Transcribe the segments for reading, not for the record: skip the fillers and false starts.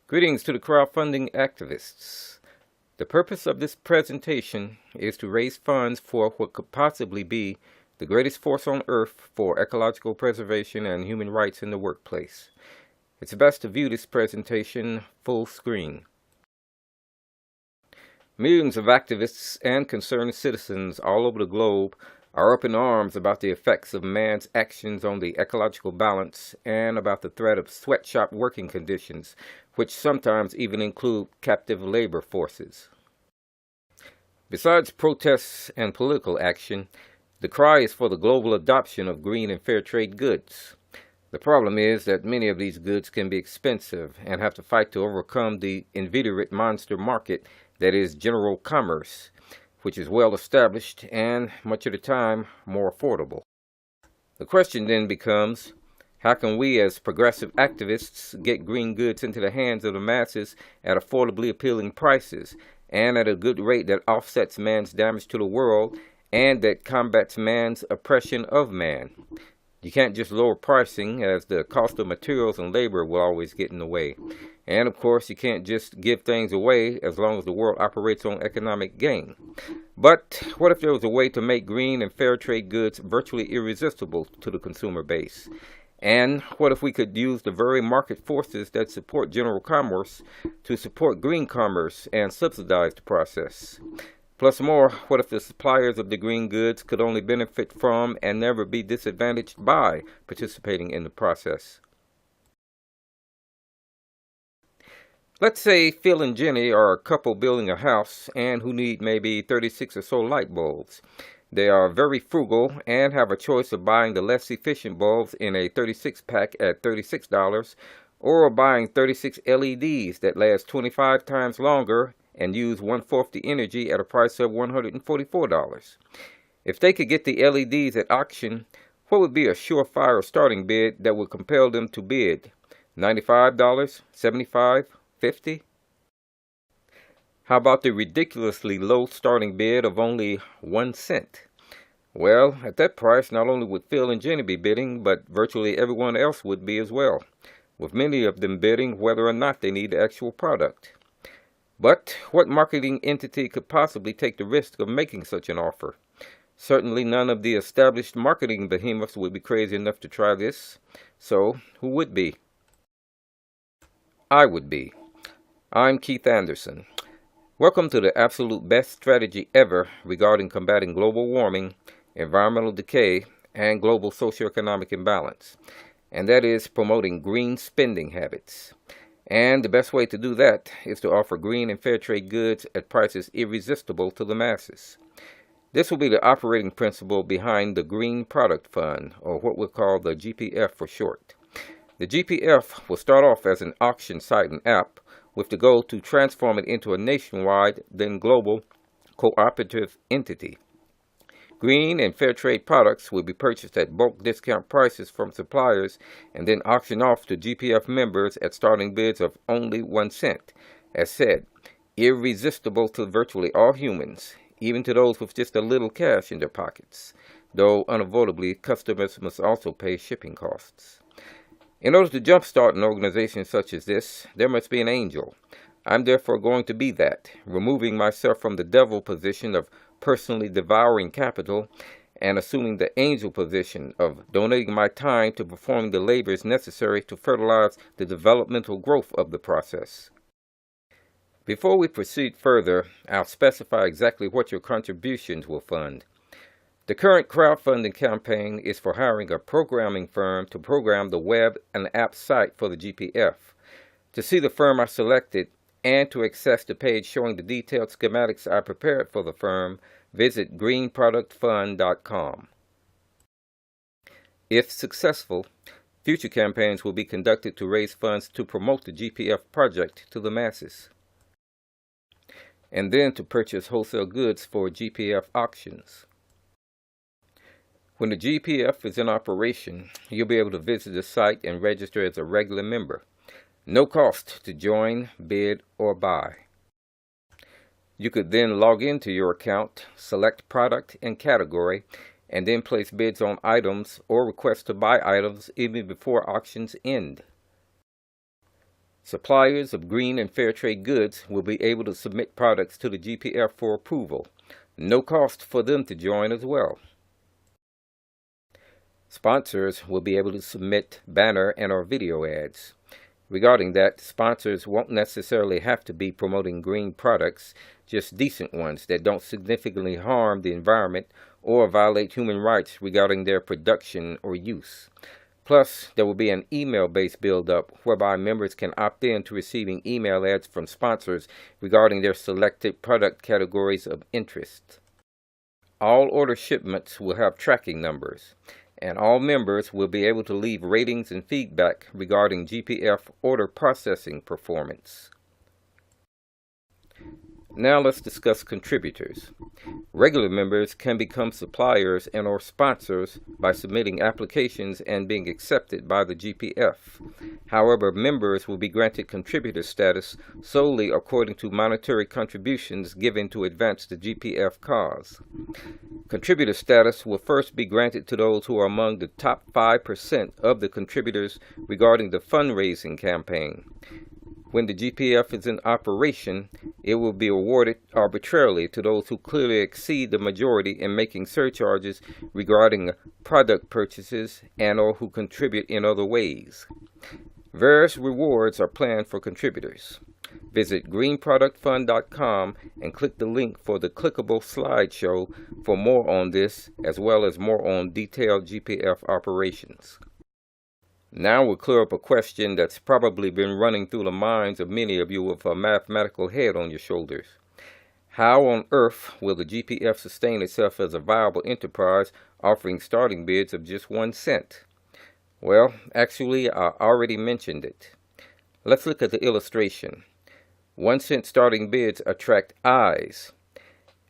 Greetings to the crowdfunding activists. The purpose of this presentation is to raise funds for what could possibly be the greatest force on earth for ecological preservation and human rights in the workplace. It's best to view this presentation full screen. Millions of activists and concerned citizens all over the globe are up in arms about the effects of man's actions on the ecological balance and about the threat of sweatshop working conditions, which sometimes even include captive labor forces. Besides protests and political action, the cry is for the global adoption of green and fair trade goods. The problem is that many of these goods can be expensive and have to fight to overcome the inveterate monster market that is general commerce, which is well established and, much of the time, more affordable. The question then becomes, how can we as progressive activists get green goods into the hands of the masses at affordably appealing prices and at a good rate that offsets man's damage to the world and that combats man's oppression of man? You can't just lower pricing, as the cost of materials and labor will always get in the way. And of course, you can't just give things away as long as the world operates on economic gain. But what if there was a way to make green and fair trade goods virtually irresistible to the consumer base? And what if we could use the very market forces that support general commerce to support green commerce and subsidize the process? Plus more, what if the suppliers of the green goods could only benefit from and never be disadvantaged by participating in the process? Let's say Phil and Jenny are a couple building a house and who need maybe 36 or so light bulbs. They are very frugal and have a choice of buying the less efficient bulbs in a 36 pack at $36 or buying 36 LEDs that last 25 times longer and use 1/4 the energy at a price of $144. If they could get the LEDs at auction, what would be a surefire starting bid that would compel them to bid? $95, $75, $50? How about the ridiculously low starting bid of only 1 cent? Well, at that price, not only would Phil and Jenny be bidding, but virtually everyone else would be as well, with many of them bidding whether or not they need the actual product. But what marketing entity could possibly take the risk of making such an offer? Certainly none of the established marketing behemoths would be crazy enough to try this. So, who would be? I would be. I'm Keith Anderson. Welcome to the absolute best strategy ever regarding combating global warming, environmental decay, and global socioeconomic imbalance. And that is promoting green spending habits. And the best way to do that is to offer green and fair trade goods at prices irresistible to the masses. This will be the operating principle behind the Green Product Fund, or what we'll call the GPF for short. The GPF will start off as an auction site and app with the goal to transform it into a nationwide, then global, cooperative entity. Green and fair trade products will be purchased at bulk discount prices from suppliers and then auctioned off to GPF members at starting bids of only 1 cent. As said, irresistible to virtually all humans, even to those with just a little cash in their pockets, though unavoidably customers must also pay shipping costs. In order to jumpstart an organization such as this, there must be an angel. I'm therefore going to be that, removing myself from the devil position of personally devouring capital and assuming the angel position of donating my time to performing the labors necessary to fertilize the developmental growth of the process. Before we proceed further, I'll specify exactly what your contributions will fund. The current crowdfunding campaign is for hiring a programming firm to program the web and app site for the GPF. To see the firm I selected and to access the page showing the detailed schematics I prepared for the firm, visit greenproductfund.com. If successful, future campaigns will be conducted to raise funds to promote the GPF project to the masses, and then to purchase wholesale goods for GPF auctions. When the GPF is in operation, you'll be able to visit the site and register as a regular member. No cost to join, bid, or buy. You could then log into your account, select product and category, and then place bids on items or request to buy items even before auctions end. Suppliers of green and fair trade goods will be able to submit products to the GPF for approval. No cost for them to join as well. Sponsors will be able to submit banner and/or video ads. Regarding that, sponsors won't necessarily have to be promoting green products, just decent ones that don't significantly harm the environment or violate human rights regarding their production or use. Plus, there will be an email-based build-up whereby members can opt in to receiving email ads from sponsors regarding their selected product categories of interest. All order shipments will have tracking numbers, and all members will be able to leave ratings and feedback regarding GPF order processing performance. Now let's discuss contributors. Regular members can become suppliers and/or sponsors by submitting applications and being accepted by the GPF. However, members will be granted contributor status solely according to monetary contributions given to advance the GPF cause. Contributor status will first be granted to those who are among the top 5% of the contributors regarding the fundraising campaign. When the GPF is in operation, it will be awarded arbitrarily to those who clearly exceed the majority in making surcharges regarding product purchases and/or who contribute in other ways. Various rewards are planned for contributors. Visit greenproductfund.com and click the link for the clickable slideshow for more on this, as well as more on detailed GPF operations. Now we'll clear up a question that's probably been running through the minds of many of you with a mathematical head on your shoulders. How on earth will the GPF sustain itself as a viable enterprise offering starting bids of just 1 cent? Well, actually, I already mentioned it. Let's look at the illustration. 1 cent starting bids attract eyes.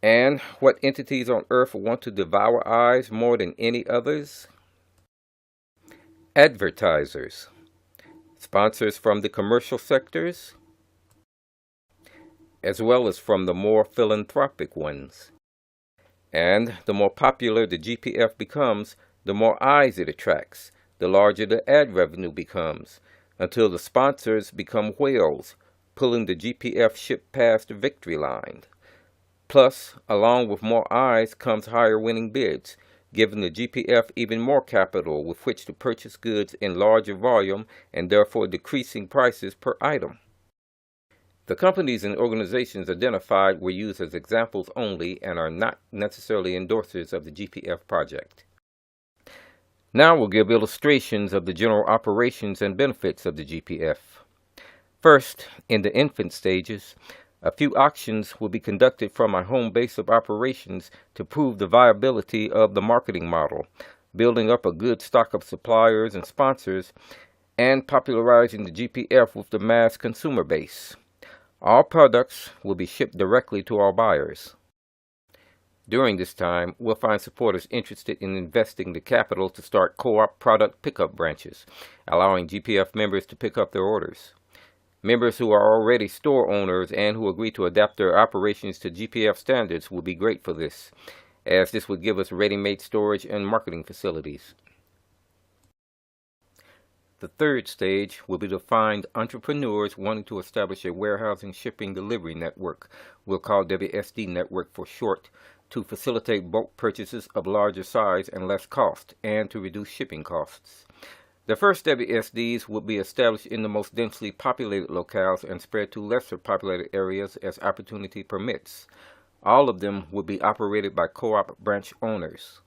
And what entities on earth want to devour eyes more than any others? Advertisers, sponsors from the commercial sectors, as well as from the more philanthropic ones. And the more popular the GPF becomes, the more eyes it attracts, the larger the ad revenue becomes, until the sponsors become whales, pulling the GPF ship past the victory line. Plus, along with more eyes comes higher winning bids, giving the GPF even more capital with which to purchase goods in larger volume and therefore decreasing prices per item. The companies and organizations identified were used as examples only and are not necessarily endorsers of the GPF project. Now we'll give illustrations of the general operations and benefits of the GPF. First, in the infant stages, a few auctions will be conducted from my home base of operations to prove the viability of the marketing model, building up a good stock of suppliers and sponsors, and popularizing the GPF with the mass consumer base. All products will be shipped directly to our buyers. During this time, we'll find supporters interested in investing the capital to start co-op product pickup branches, allowing GPF members to pick up their orders. Members who are already store owners and who agree to adapt their operations to GPF standards will be great for this, as this would give us ready-made storage and marketing facilities. The third stage will be to find entrepreneurs wanting to establish a warehousing shipping delivery network, we'll call WSD network for short, to facilitate bulk purchases of larger size and less cost, and to reduce shipping costs. The first WSDs will be established in the most densely populated locales and spread to lesser populated areas as opportunity permits. All of them will be operated by co-op branch owners.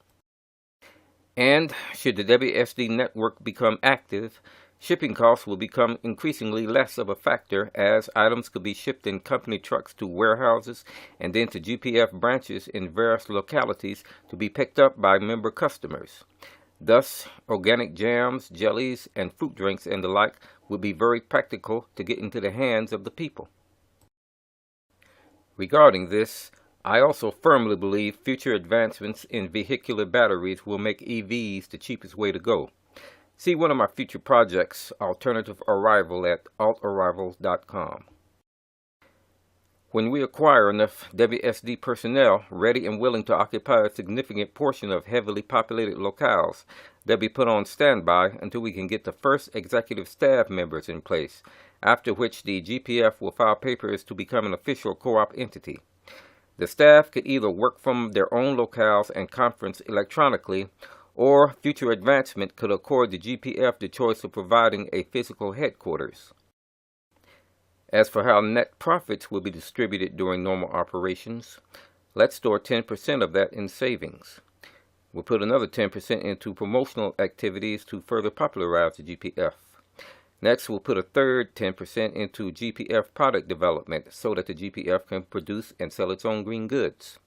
And should the WSD network become active, shipping costs will become increasingly less of a factor as items could be shipped in company trucks to warehouses and then to GPF branches in various localities to be picked up by member customers. Thus, organic jams, jellies, and fruit drinks and the like will be very practical to get into the hands of the people. Regarding this, I also firmly believe future advancements in vehicular batteries will make EVs the cheapest way to go. See one of my future projects, Alternative Arrival, at altarrival.com. When we acquire enough WSD personnel ready and willing to occupy a significant portion of heavily populated locales, they'll be put on standby until we can get the first executive staff members in place, after which the GPF will file papers to become an official co-op entity. The staff could either work from their own locales and conference electronically, or future advancement could accord the GPF the choice of providing a physical headquarters. As for how net profits will be distributed during normal operations, let's store 10% of that in savings. We'll put another 10% into promotional activities to further popularize the GPF. Next, we'll put a third 10% into GPF product development so that the GPF can produce and sell its own green goods.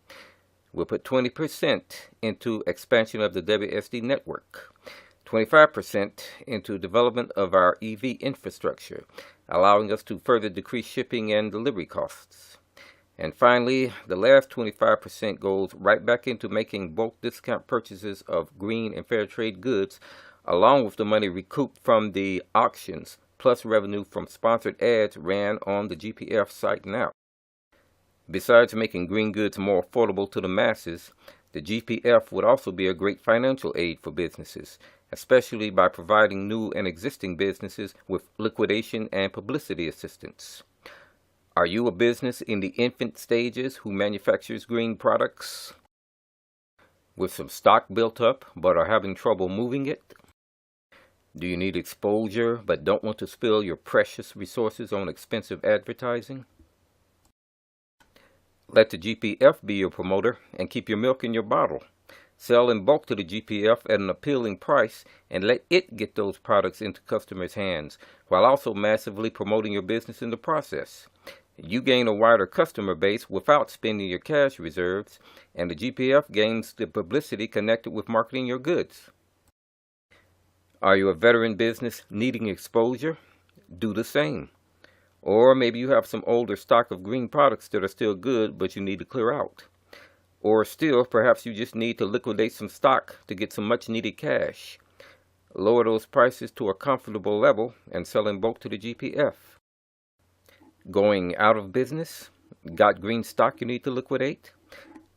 We'll put 20% into expansion of the WSD network, 25% into development of our EV infrastructure, allowing us to further decrease shipping and delivery costs. And finally, the last 25% goes right back into making bulk discount purchases of green and fair trade goods, along with the money recouped from the auctions, plus revenue from sponsored ads ran on the GPF site now. Besides making green goods more affordable to the masses, the GPF would also be a great financial aid for businesses, especially by providing new and existing businesses with liquidation and publicity assistance. Are you a business in the infant stages who manufactures green products with some stock built up but are having trouble moving it? Do you need exposure but don't want to spill your precious resources on expensive advertising? Let the GPF be your promoter and keep your milk in your bottle. Sell in bulk to the GPF at an appealing price and let it get those products into customers' hands, while also massively promoting your business in the process. You gain a wider customer base without spending your cash reserves, and the GPF gains the publicity connected with marketing your goods. Are you a veteran business needing exposure? Do the same. Or maybe you have some older stock of green products that are still good but you need to clear out. Or still, perhaps you just need to liquidate some stock to get some much needed cash. Lower those prices to a comfortable level and sell in bulk to the GPF. Going out of business? Got green stock you need to liquidate?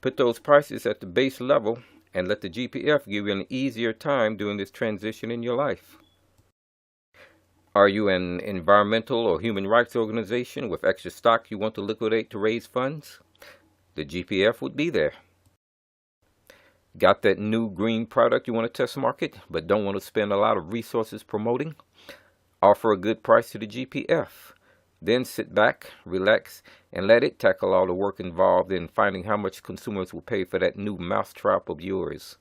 Put those prices at the base level and let the GPF give you an easier time during this transition in your life. Are you an environmental or human rights organization with extra stock you want to liquidate to raise funds? The GPF would be there. Got that new green product you want to test market but don't want to spend a lot of resources promoting? Offer a good price to the GPF. Then sit back, relax, and let it tackle all the work involved in finding how much consumers will pay for that new mousetrap of yours.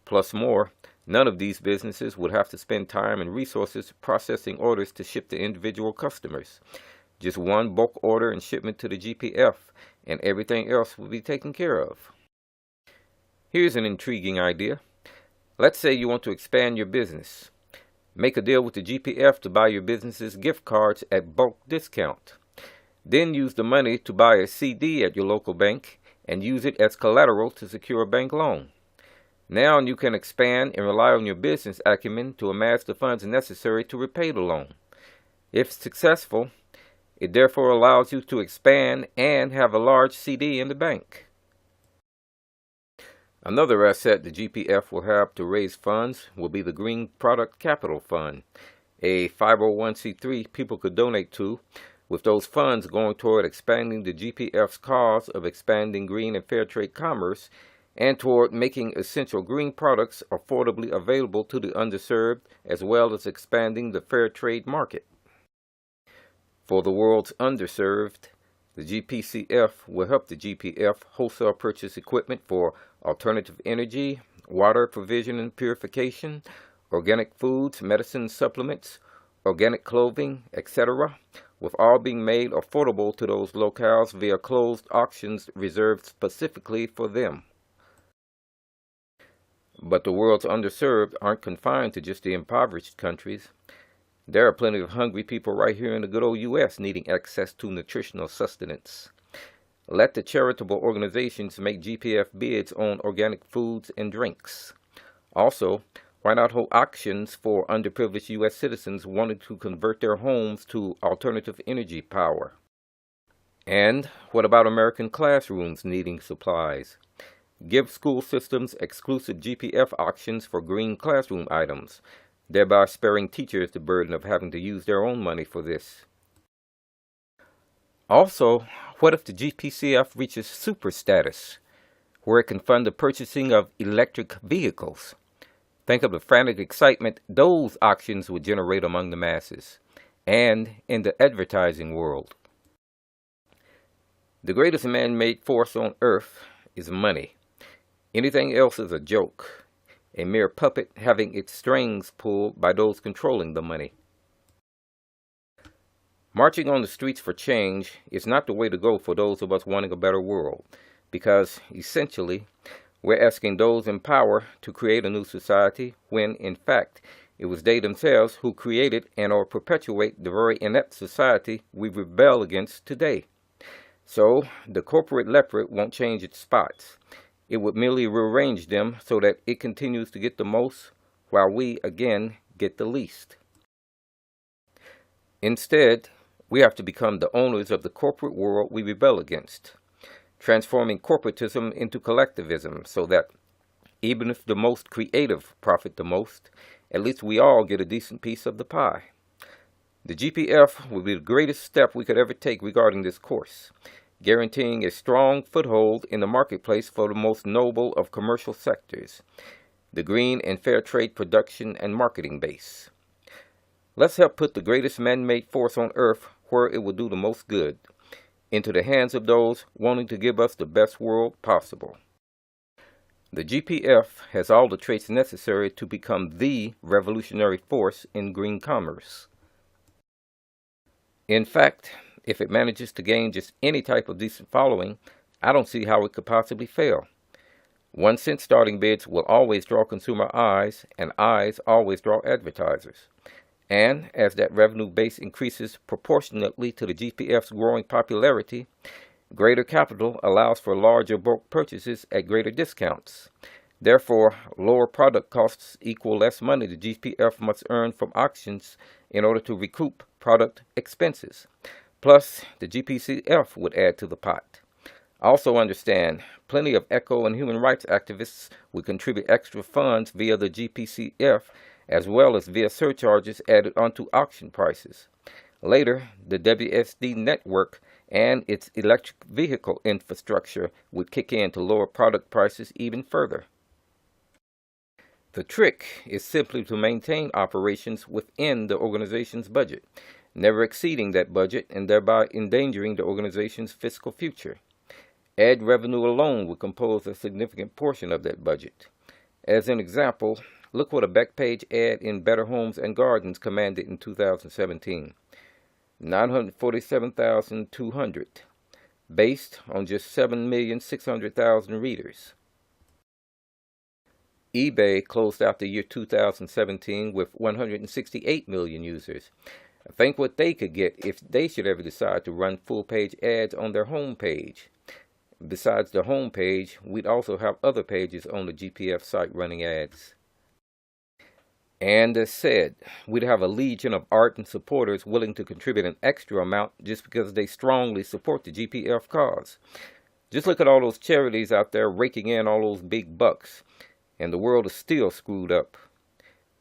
Plus more, none of these businesses would have to spend time and resources processing orders to ship to individual customers. Just one bulk order and shipment to the GPF, and everything else will be taken care of. Here's an intriguing idea. Let's say you want to expand your business. Make a deal with the GPF to buy your business's gift cards at bulk discount. Then use the money to buy a CD at your local bank and use it as collateral to secure a bank loan. Now you can expand and rely on your business acumen to amass the funds necessary to repay the loan. If successful, it therefore allows you to expand and have a large CD in the bank. Another asset the GPF will have to raise funds will be the Green Product Capital Fund, a 501c3 people could donate to, with those funds going toward expanding the GPF's cause of expanding green and fair trade commerce and toward making essential green products affordably available to the underserved, as well as expanding the fair trade market. For the world's underserved, the GPCF will help the GPF wholesale purchase equipment for alternative energy, water provision and purification, organic foods, medicine supplements, organic clothing, etc., with all being made affordable to those locales via closed auctions reserved specifically for them. But the world's underserved aren't confined to just the impoverished countries. There are plenty of hungry people right here in the good old U.S. needing access to nutritional sustenance. Let the charitable organizations make GPF bids on organic foods and drinks. Also, why not hold auctions for underprivileged U.S. citizens wanting to convert their homes to alternative energy power? And what about American classrooms needing supplies? Give school systems exclusive GPF auctions for green classroom items. thereby sparing teachers the burden of having to use their own money for this. Also, what if the GPCF reaches super status, where it can fund the purchasing of electric vehicles? Think of the frantic excitement those auctions would generate among the masses, and in the advertising world. The greatest man-made force on earth is money. Anything else is a joke, a mere puppet having its strings pulled by those controlling the money. Marching on the streets for change is not the way to go for those of us wanting a better world, because, essentially, we're asking those in power to create a new society when, in fact, it was they themselves who created and or perpetuate the very inept society we rebel against today. So, the corporate leopard won't change its spots. It would merely rearrange them so that it continues to get the most, while we, again, get the least. Instead, we have to become the owners of the corporate world we rebel against, transforming corporatism into collectivism so that, even if the most creative profit the most, at least we all get a decent piece of the pie. The GPF will be the greatest step we could ever take regarding this course, guaranteeing a strong foothold in the marketplace for the most noble of commercial sectors, the green and fair trade production and marketing base. Let's help put the greatest man-made force on earth where it will do the most good, into the hands of those wanting to give us the best world possible. The GPF has all the traits necessary to become the revolutionary force in green commerce. In fact, if it manages to gain just any type of decent following, I don't see how it could possibly fail. 1 cent starting bids will always draw consumer eyes, and eyes always draw advertisers. And as that revenue base increases proportionately to the GPF's growing popularity, greater capital allows for larger bulk purchases at greater discounts. Therefore, lower product costs equal less money the GPF must earn from auctions in order to recoup product expenses. Plus, the GPCF would add to the pot. Also understand, plenty of eco and human rights activists would contribute extra funds via the GPCF as well as via surcharges added onto auction prices. Later, the WSD network and its electric vehicle infrastructure would kick in to lower product prices even further. The trick is simply to maintain operations within the organization's budget, never exceeding that budget and thereby endangering the organization's fiscal future. Ad revenue alone would compose a significant portion of that budget. As an example, look what a backpage ad in Better Homes and Gardens commanded in 2017. 947,200, based on just 7,600,000 readers. eBay closed out the year 2017 with 168 million users. Think what they could get if they should ever decide to run full-page ads on their home page. Besides the home page, we'd also have other pages on the GPF site running ads. And as said, we'd have a legion of ardent supporters willing to contribute an extra amount just because they strongly support the GPF cause. Just look at all those charities out there raking in all those big bucks, and the world is still screwed up.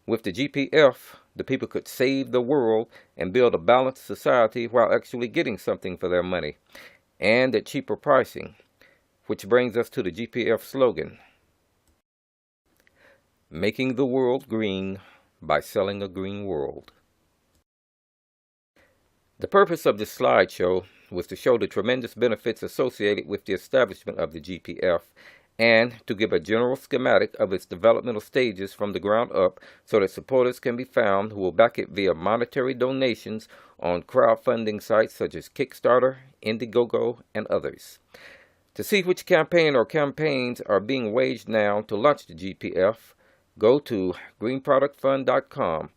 With the GPF, the people could save the world and build a balanced society while actually getting something for their money, and at cheaper pricing, which brings us to the GPF slogan: making the world green by selling a green world. The purpose of this slideshow was to show the tremendous benefits associated with the establishment of the GPF and to give a general schematic of its developmental stages from the ground up so that supporters can be found who will back it via monetary donations on crowdfunding sites such as Kickstarter, Indiegogo, and others. To see which campaign or campaigns are being waged now to launch the GPF, go to greenproductfund.com,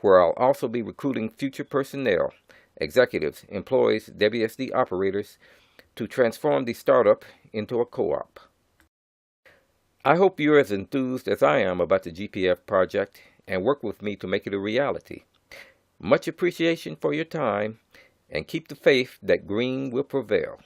where I'll also be recruiting future personnel, executives, employees, WSD operators, to transform the startup into a co-op. I hope you're as enthused as I am about the GPF project and work with me to make it a reality. Much appreciation for your time, and keep the faith that green will prevail.